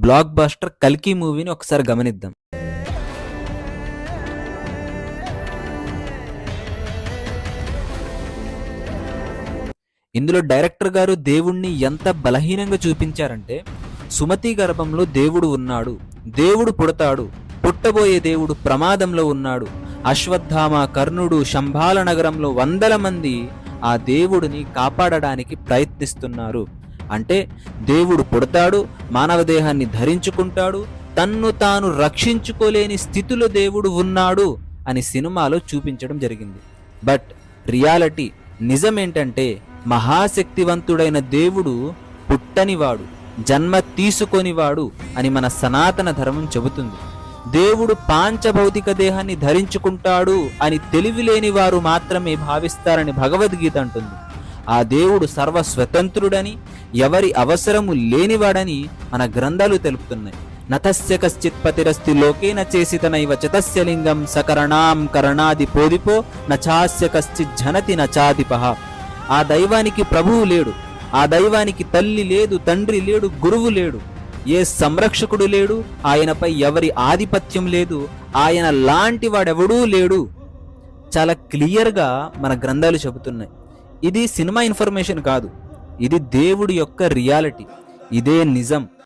Block buster 'కల్కి' మూవీని ఒకసారి గమనిద్దాం. ఇందులో డైరెక్టర్ గారు దేవుణ్ణి ఎంత బలహీనంగా చూపించారంటే, సుమతి గర్భంలో దేవుడు ఉన్నాడు, దేవుడు పుడతాడు, పుట్టబోయే దేవుడు ప్రమాదంలో ఉన్నాడు, అశ్వత్థామ, కర్ణుడు, శంబాల నగరంలో వందల మంది ఆ దేవుడిని కాపాడడానికి ప్రయత్నిస్తున్నారు. అంటే దేవుడు పుడతాడు, మానవ దేహాన్ని ధరించుకుంటాడు, తన్ను తాను రక్షించుకోలేని స్థితిలో దేవుడు ఉన్నాడు అని సినిమాలో చూపించడం జరిగింది. బట్ రియాలిటీ నిజమేంటంటే, మహాశక్తివంతుడైన దేవుడు పుట్టనివాడు, జన్మ తీసుకొనివాడు అని మన సనాతన ధర్మం చెబుతుంది. దేవుడు పాంచభౌతిక దేహాన్ని ధరించుకుంటాడు అని తెలివిలేని వారు మాత్రమే భావిస్తారని భగవద్గీత అంటుంది. ఆ దేవుడు సర్వస్వతంత్రుడని, ఎవరి అవసరము లేనివాడని మన గ్రంథాలు తెలుపుతున్నాయి. నతస్య కశ్చిత్ పతిరస్తి లోకేన చేసితనైవ చతస్య లింగం సకరణాం కరణాది పోదిపో నచాస్య కశ్చిత్ జనతి నచాధిపః. ఆ దైవానికి ప్రభువు లేడు, ఆ దైవానికి తల్లి లేదు, తండ్రి లేడు, గురువు లేడు, ఏ సంరక్షకుడు లేడు, ఆయనపై ఎవరి ఆధిపత్యం లేదు, ఆయన లాంటి వాడెవడూ లేడు. చాలా క్లియర్గా మన గ్రంథాలు చెబుతున్నాయి. ఇది సినిమా ఇన్ఫర్మేషన్ కాదు, ఇది దేవుడి యొక్క రియాలిటీ, ఇదే నిజం.